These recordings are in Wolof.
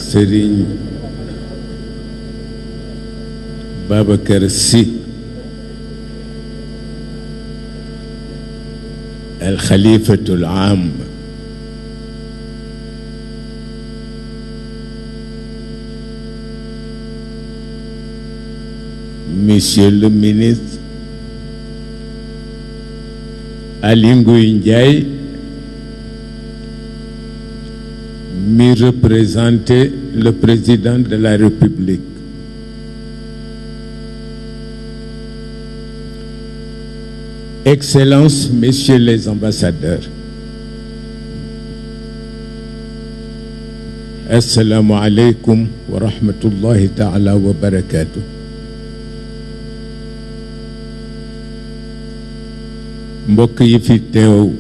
Serigne Babacar Sy al Khalifatul Aam Monsieur le ministre Aly Ngouille Ndiaye mi représentait le président de la République, Excellences, messieurs les ambassadeurs, assalamu alaikum wa rahmatullahi ta'ala wa barakatuh. Mbokk yi fi teew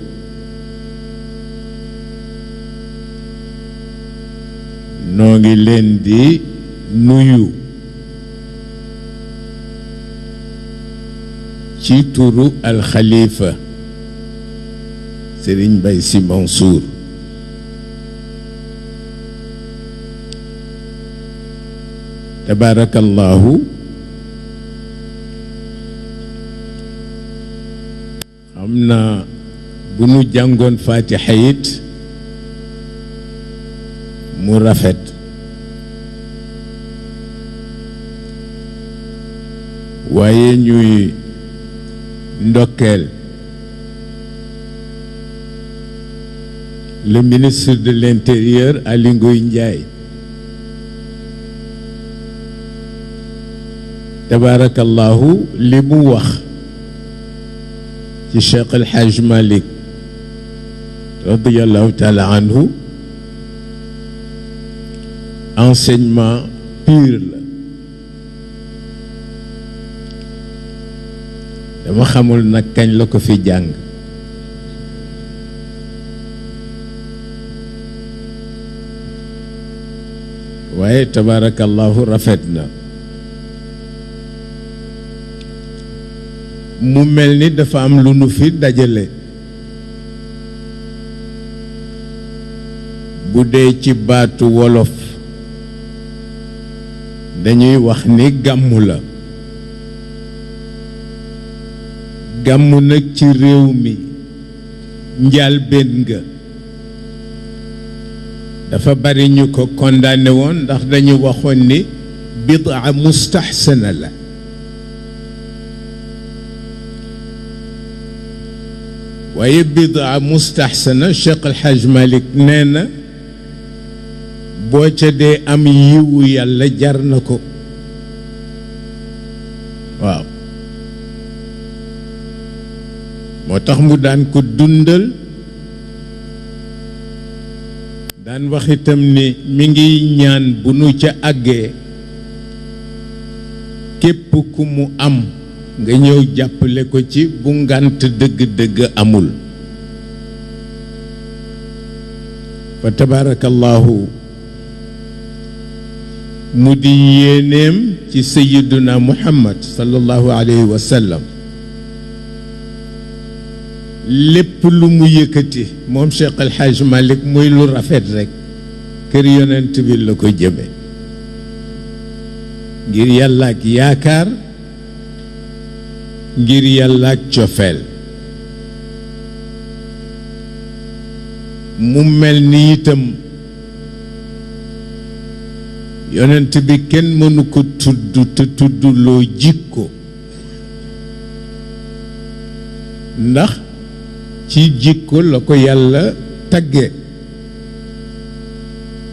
noo ngi leen di nuyu ci turu al Khalifa Serigne Mbaye Sy Mansour tabarakallahu. xam naa bu nu jàngoon Fatiha it mu rafet, waaye ñuy ndokkeel le ministre de l'Intérieur Aly Ngouille Ndiaye tabarakallahu li mu wax ci Cheikh El Hadj Malick radiyallahu taala anhu enseignement pur la. dama xamul nag kañ la ko fi jàng, waaye tabarakallahu rafet na. mu mel ni dafa am lu nu fi dajale, bu dee ci baatu wolof dañuy wax ni gàmmu la. gàmmu nag ci réew mi njàlbéen nga dafa bari ñu ko condamné woon ndax dañu waxoon ni bidaa mustaxsana la. waaye bidaa mustaxsana Cheikh El Hadj Malick nee na boo ca dee am yiwu yàlla jar na ko. waaw moo tax mu daan ko dundal, daan wax itam ni mi ngi ñaan bu nu ca àggee képp ku mu am nga ñëw jàppale ko ci bu ngànt dëgg-dëgg amul. fa tabarakallahu mu di yéeneem ci sayyiduna Muhammad sallallahu alayhi wa sallam. lépp lu mu yëkkati moom Cheikh El Hadj Malick muy lu rafet rekk kër yonent bi la ko jëme, ngir yàlla ak yaakaar, ngir yàlla ak cofeel. mu mel ni itam yonent bi kenn mënu ko tudd te tuddloo jikko, ndax ci jikko la ko yàlla tagge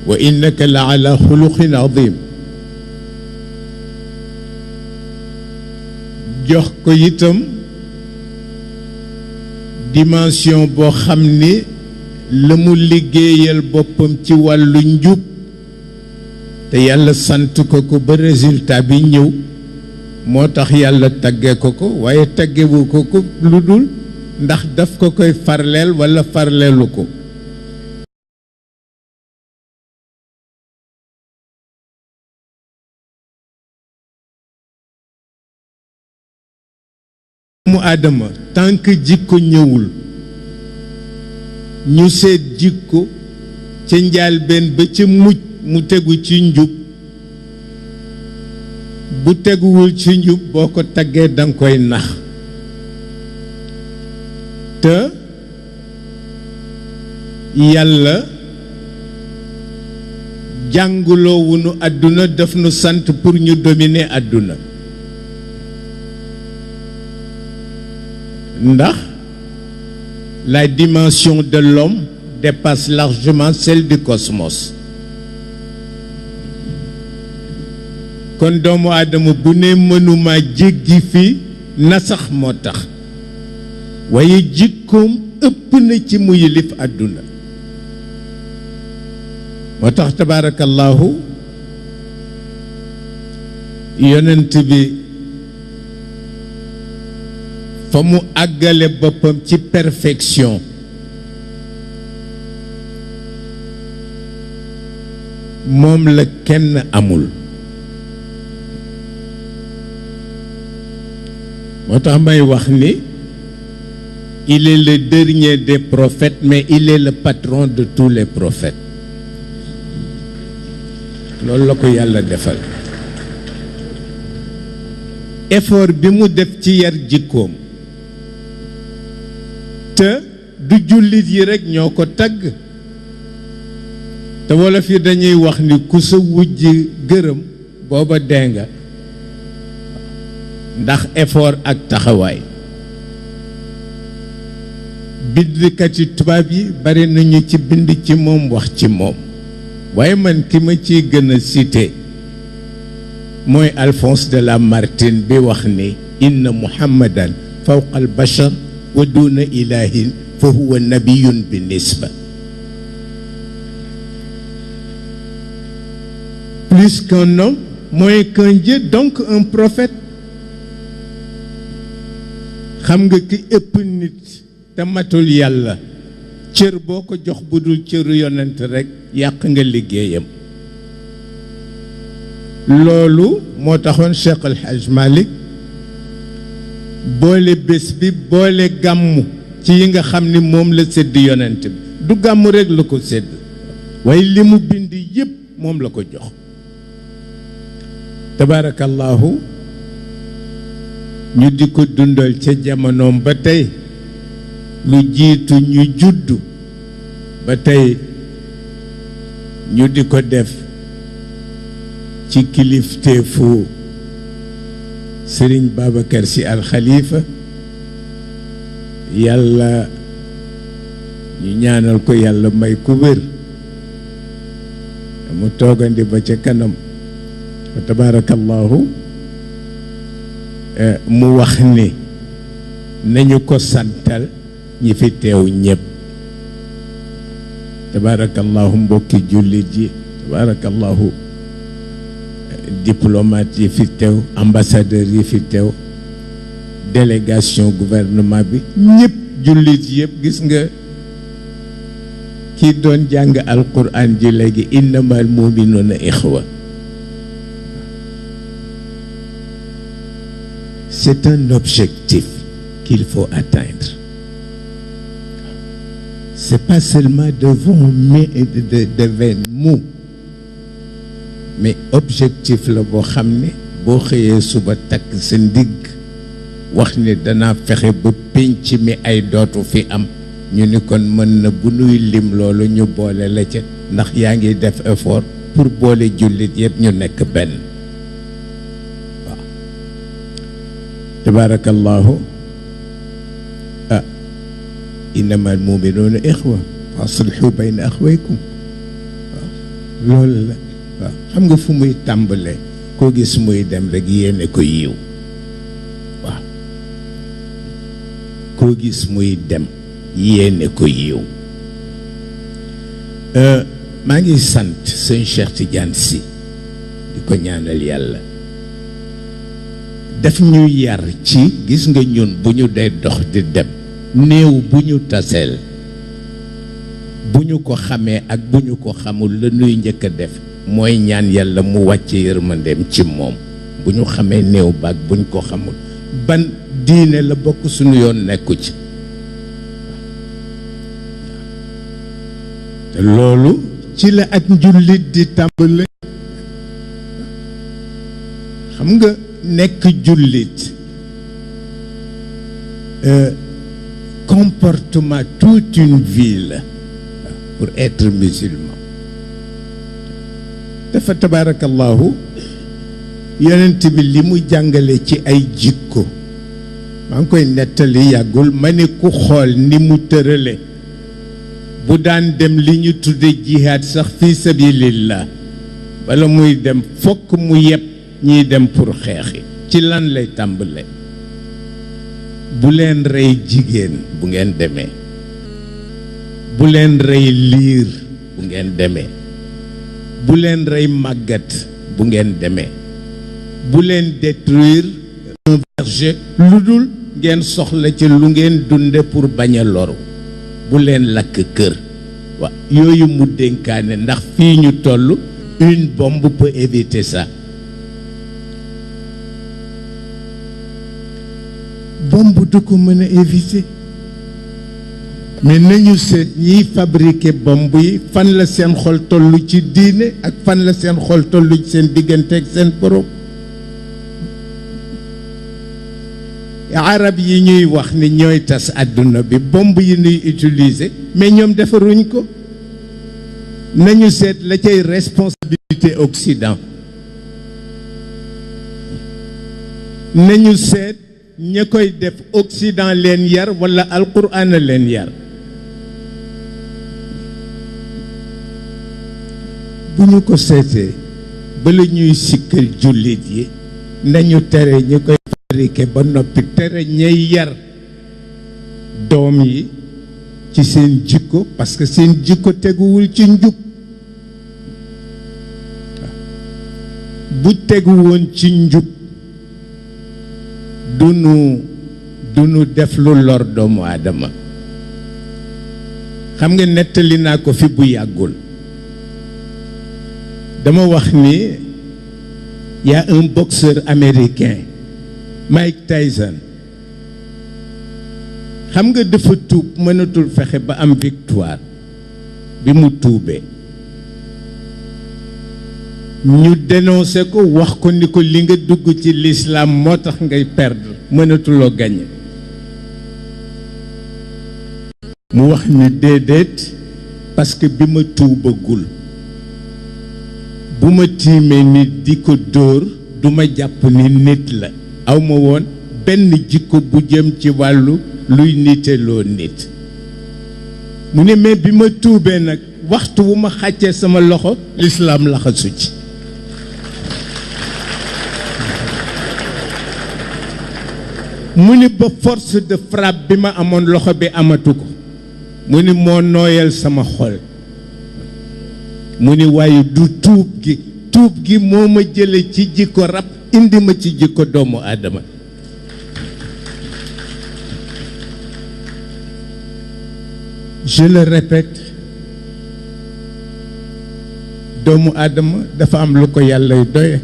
wa innaka la ala xuluqin azim. jox ko itam dimension boo xam ni la mu liggéeyal boppam ci wàllu njub te yàlla sant ko ko ba résultat bi ñëw, moo tax yàlla tagge ko ko, waaye taggewu ko ko lu dul ndax daf ko koy farleel walla farleelu ko. mu aadama tànk jikko ñëwul ñu seet jikko ca njaalbeen ba ca mujj mu tegu ci njub bu teguwul ci njub boo ko taggee danga koy nax te yàlla jànguloo wunu àdduna daf nu sant pour ñu dominer àdduna ndax la dimension de l'homme dépasse largement celle du cosmos kon doomu aadama bu ne mënuma jéggi fi nasax moo tax waaye jikkoom ëpp na ci mu yilif àdduna moo tax tabaarakallaahu yonent bi fa mu àggale boppam ci perfection moom la kenn amul moo tax may wax ni il est le dernier des prophètes mais il est le patron de tous les prophètes loolu la ko yàlla defal effort bi mu def ci yar jikkoom te du jullit yi rekk ñoo ko tagg te wolof yi dañuy wax ni ku sa wujj gërëm booba dee nga ndax effort ak taxawaay bindkat yi tubaab yi bari nañu ci bind ci moom wax ci moom waaye man ki ma ciy gën a cité mooy Alphonse de Lamartine bi wax ni inna muhammadan fawqa al bashar wa duna ilahin fa huwa nabiyun bi nisba plus qu'un homme moins qu'un Dieu donc un prophète xam nga ki ëpp nit te matul yàlla cër boo ko jox bu dul cëru yonent rekk yàq nga liggéeyam loolu moo taxoon Cheikh El Hadj Malick boole bés bi boole gàmmu ci yi nga xam ni moom la sédd yonent bi du gàmmu rekk la ko sédd waaye li mu bind yépp moom la ko jox tabaarakallaahu ñu di ko dundal ca jamonoom ba tey lu jiitu ñu juddu ba tey ñu di ko def ci kilifteefu Sëriñ Babacar Sy Al Khalifa yàlla ñu ñaanal ko yàlla may ku wér mu toogandi ba ca kanam wa tabarakallahu mu wax ni nañu ko santal ñi fi teew ñépp tabarakallahu mbokki jullit yi tabarakallahu diplomate yi fi teew ambassadeur yi fi teew délégation gouvernement bi ñépp jullit yépp gis nga ki doon jàng alquran ji léegi innamal mu'minuna ixwa c'est un objectif qu'il faut atteindre c'est pas seulement de vains mots mais objectif la boo xam ne boo xëyee suba takk sa ndigg wax ni danaa fexe ba pénc mi ay dootu fi am ñu ni kon mën na bu nuy lim loolu ñu boole la ca ndax yaa ngi def effort pour boole jullit yépp ñu nekk benn waaw tabarakallahu innamal mu'minuuna ixwa fa aslihu bayna axwaykum waaw loolu la waaw xam nga fu muy tàmbalee koo gis muy dem rek yéene ko yiw waaw koo gis muy dem yéene ko yiw maa ngi sant sëñ Cheikh Tidiane Sy di ko ñaanal yàlla daf ñu yar ci gis nga ñun bu ñu dee dox di dem néew bu ñu taseel bu ñu ko xamee ak bu ñu ko xamul la nuy njëkk a def mooy ñaan yàlla mu wàcce yërmandeem ci moom bu ñu xamee néew baag bu ñu ko xamul ban diine la bokk suñu yoon nekku ci te loolu ci la ak njullit di tàmbale. xam nga nekk jullit comportement toute une vie la pour être musulman. dafa tabarakallahu yonent bi li mu jàngale ci ay jikko maa ngi koy nettali yàggul ma ne ku xool ni mu tërale bu daan dem li ñu tudde jihaad sax fi sabilillah wala muy dem fokk mu yeb ñiy dem pour xeexi ci lan lay tàmbale. bu leen rey jigéen bu ngeen demee, bu leen rey liir bu ngeen demee, bu leen rey màggat bu ngeen demee, bu leen détruire un verger lu dul ngeen soxla ci lu ngeen dunde pour bañ a loru, bu leen lakk kër. waaw yooyu mu dénkaane ndax fii ñu toll une bombe peut éviter ça. bombe du ko mën a éviter, mais nañu seet ñiy fabriquer bombe yi fan la seen xol tollu ci diine ak fan la seen xol tollu ci seen diggante ak seen borom. arab yi ñuy wax ni ñooy tas àdduna bi bombe yi ñuy utiliser mais ñoom defaruñ ko. nañu seet la cay responsabilité Occident, nañu seet ña koy def Occident leen yar wala alquran leen yar. bu ñu ko seetee bala ñuy sikkal jullit yi nañu tere ñi koy fabriqué ba noppi tere ñay yar doom yi ci seen jikko, parce que seen jikko teguwul ci njub. bu tegu woon ci njub dunu def lu lor doomu aadama. xam nga nettali naa ko fi bu yàggul, dama wax ni y a un boxeur américain Mike Tyson. xam nga dafa tuub mënatul fexe ba am victoire. bi mu tuubee ñu dénoncé ko wax ko ni ko li nga dugg ci l'islam moo tax ngay perdre, mënatuloo gagner. mu wax ni déedéet, parce que bi ma tuubagul bu ma tiimee nit di ko dóor du ma jàpp ni nit la, aw ma woon benn jikko bu jëm ci wàllu luy niteloo nit. mu ne mais bi ma tuubee nag waxtu wu ma xàccee sama loxo l'islam laxasu ci. mu ni ba force de frappe bi ma amoon loxo bi amatu ko, mu ni moo nooyal sama xol. mu ni waaye du tuub gi moo ma jële ci jikko rab indi ma ci jikko doomu aadama. je le répète, doomu aadama dafa am lu ko yàlla doye,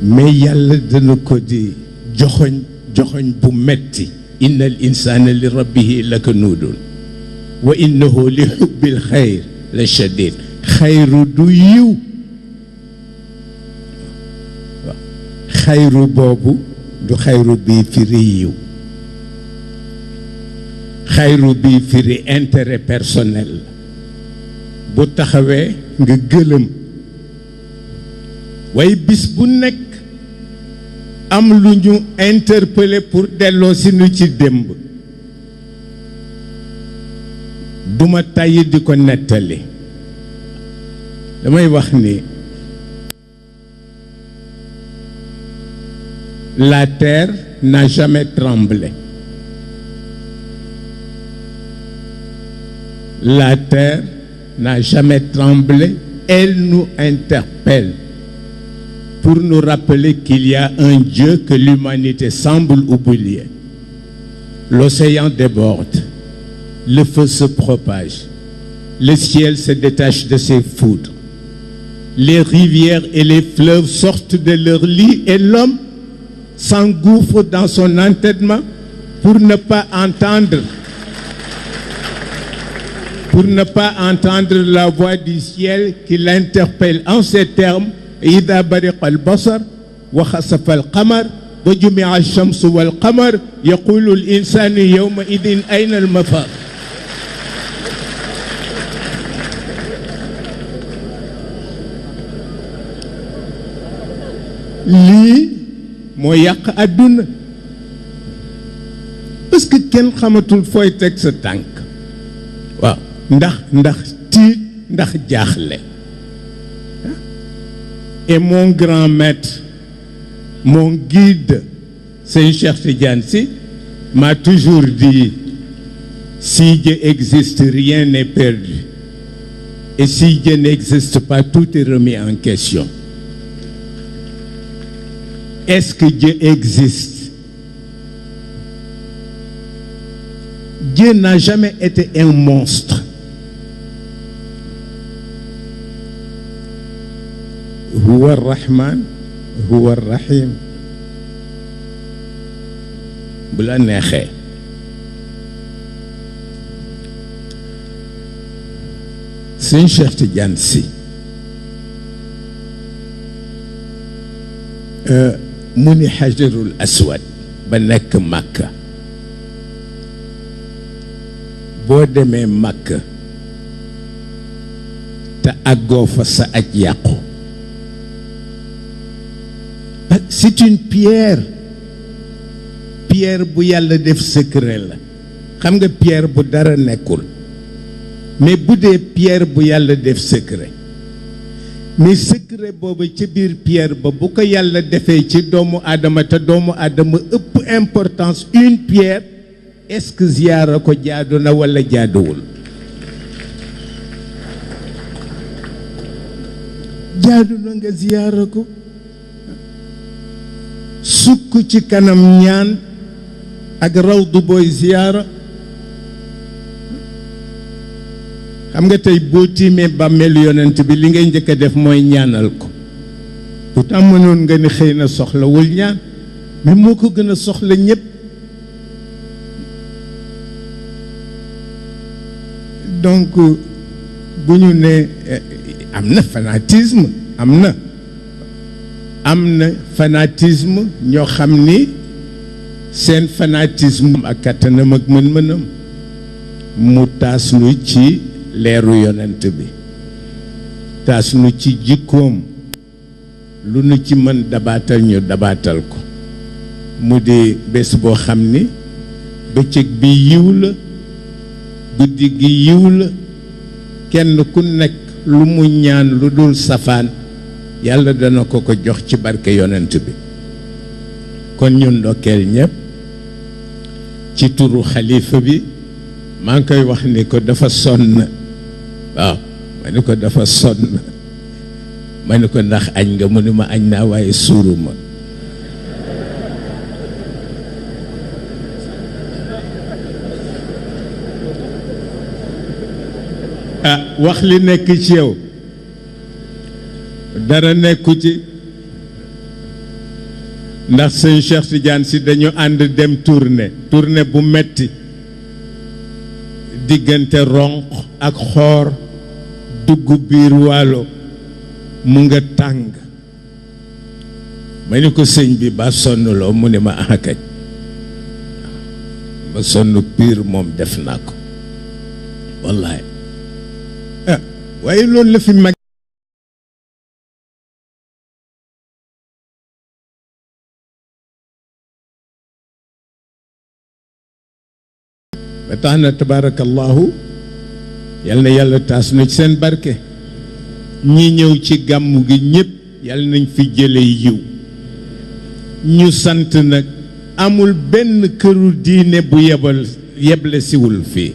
mais yàlla dana ko di joxoñ bu metti. innal insana li rabbihi lakanuudun wa innahu li hubbil xayr la shadid. xayru du yiw, xayru boobu du xayru bii firi yiw, xayru bii firi intérêt personnel. bu taxawee nga gëlëm, waaye bis bu nekk am lu ñu interpeller pour delloo si nu ci démb. duma tàyyi di ko nettali. damay wax ni la terre n'a jamais tremblé. La terre n'a jamais tremblé. Elle nous interpelle pour nous rappeler qu'il y a un Dieu que l'humanité semble oublier. L'océan déborde, le feu se propage, le ciel se détache de ses foudres, les rivières et les fleuves sortent de leur lit et l'homme s'engouffre dans son entêtement pour ne pas entendre pour ne pas entendre la voix du ciel qui l'interpelle en ces termes: إذا برق البصر وخسف القمر وجمع الشمس والقمر يقول الإنسان يومئذ أين المفر. lii moo yàq àdduna parce que kenn xamatul fooy teg sa tànk. waaw ndax tiit ndax jaaxle. Et mon grand maître, mon guide, Sëñ Cheikh Tidiane Sy, m'a toujours dit: si Dieu existe, rien n'est perdu. Et si Dieu n'existe pas, tout est remis en question. Est-ce que Dieu existe? Dieu n'a jamais été un monstre. Huwa Rahman, Huwa Rahim. bu la neexee Sëñ Cheikh Tidiane Sy mu ni Hajarul Aswad ba nekk Makka, boo demee Makka te àggoo fa sa aj yàqu. C'est une pierre bu yàlla def secret la. xam nga pierre bu dara nekkul, mais bu dee pierre bu yàlla def secret, mais secret boobu ci biir pierre ba bu ko yàlla defee ci doomu aadama te doomu aadama ëpp importance une pierre, est-ce que ziyaara ko jaadu na walla jaaduwul? jaadu na nga ziyaara ko, sukk ci kanam ñaan ak rawdu booy ziyaara. xam nga tey boo tiimee bàmmeelu yonent bi li ngay njëkk a def mooy ñaanal ko. pourtant mënoon nga ni xëy na soxlawul ñaan, mais moo ko gën a soxla ñépp. donc bu ñu ne am na fanatisme, am na fanatisme ñoo xam ni seen fanatisme ak kattanam ak mën-mënam mu taas nu ci leeru yonent bi, taas nu ci jikkoom, lu nu ci mën dabaatal ñu dabaatal ko. mu di bés boo xam ni bëccëg bi yiw la, guddi gi yiw la, kenn ku nekk lu mu ñaan lu dul safaan yàlla dana ko ko jox ci barke yonent bi. kon ñun ndokkeel ñépp ci turu xalifa bi. maa ngi koy wax ni ko dafa sonn. waaw ma ni ko dafa sonn, ma ni ko ndax añ nga, mu ni ma añ naa waaye suuruma. wax li nekk ci yow dara nekku ci, ndax sëñ Cheikh Tidiane Sy dañu ànd dem tournée bu metti diggante ronq ak xoor dugg biir waalo mu nga tàng. ma ni ko sëñ bi ba sonnloo, mu ne ma akañ ba sonn piir moom def naa ko wallaay. waaye loolu la fi mag ba tax na tabarakallahu, yal na yàlla taas na ci seen barke. ñi ñëw ci gàmmu gi ñépp yal nañ fi jële yiw. ñu sant nag amul benn këru diine bu yeble siwul fii,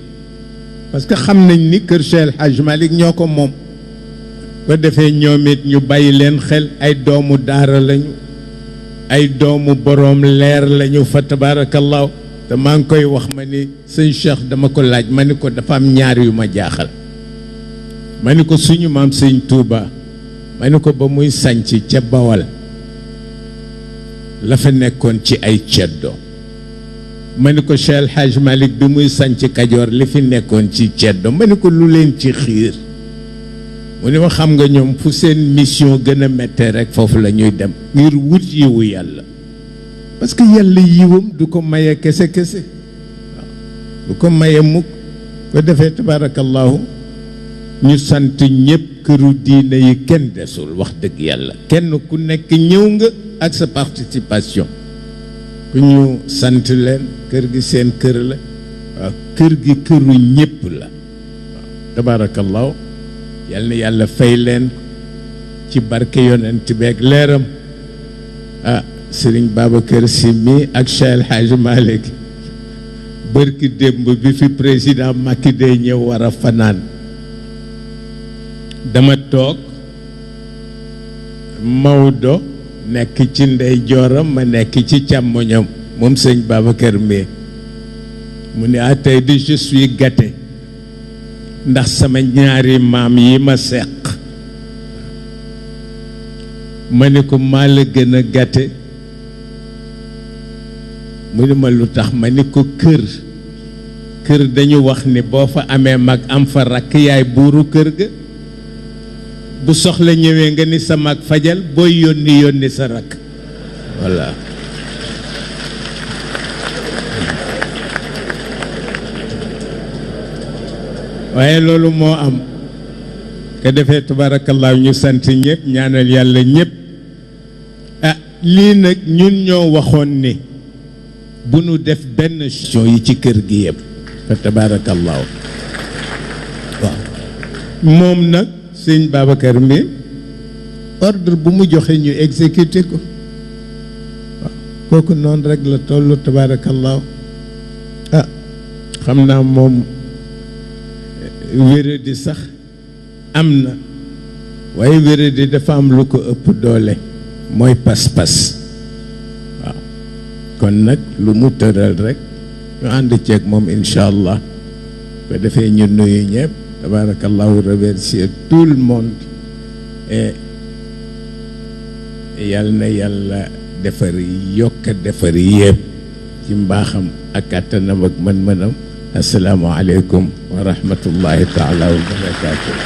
parce que xam nañ ni kër Cheikh El Hadj Malick ñoo ko moom. ko defee ñoom it ñu bàyyi leen xel, ay doomu daara lañu, ay doomu boroom leer lañu fa tabarakallahu. te maa ngi koy wax ma ni sëñ Cheikh dama ko laaj, ma ni ko dafa am ñaar yu ma jaaxal. ma ni ko suñu maam sëñ Touba, ma ni ko ba muy sanc ca Bawal la fa nekkoon ci ay ceddo ma ni ko Cheikh El Hadj Malick bi muy sanc Kajoor li fi nekkoon ci ceddo ma ni ko lu leen ci xiir mu ni ma xam nga ñoom fu seen mission gën a méttee rek foofu la ñuy dem ngir wut yiwu yàlla parce que yàlla yiwam du ko maye kese kese waaw du ko maye mukk ko defee tabarakallahu ñu sant ñëpp këru diine yi kenn desul wax dëgg yàlla kenn ku nekk ñëw nga ak sa participation ku ñu sant leen kër gi seen kër la waaw kër gi këru ñëpp la waaw tabarakallahu yal na yàlla fay leen ci barke yonent beeg leeram ah Sëriñ Babacar Sy mi ak Cheikh El Hadj Malick bërki démb bi fi président Macky day ñëw war a fanaan dama toog Maodo nekk ci ndeyjooram ma nekk ci càmmoñam moom sëñ Babacar mi mu ne ah tey di je suis gâté ndax sama ñaari maam yi ma seq ma ne ko maa la gën a gâté mu ne ma lu tax ma ni ko kër dañu wax ni boo fa amee mag am fa rakk yaay buuru kër ga bu soxla ñëwee nga ni sa mag fajal booy yónni sa rakk voilà waaye loolu moo am ka defee tabarakallahu ñu sant ñëpp ñaanal yàlla ñëpp ah lii nag ñun ñoo waxoon ni bu nu def benn sion yi ci kër gi yëpp fa tabarakallahu waaw moom nag sëñ Babacar mi ordre bu mu joxe ñu exécuté ko waaw kooku noonu rek la tollu tabarakallahu ah xam naa moom wéradi sax am na waaye wéradi dafa am lu ko ëpp doole mooy pas-pas waaw kon nag lu mu tëral rek ñu ànd ceeg moom incha allah ko defee ñu nuyu ñëpp tabarakallahu remercier tout le monde et yal na yàlla defar yokk defar yëpp ci mbaaxam ak kàttanam ak mën-mënam assalaamu aleykum wa rahmatullahi taala wa barakatuh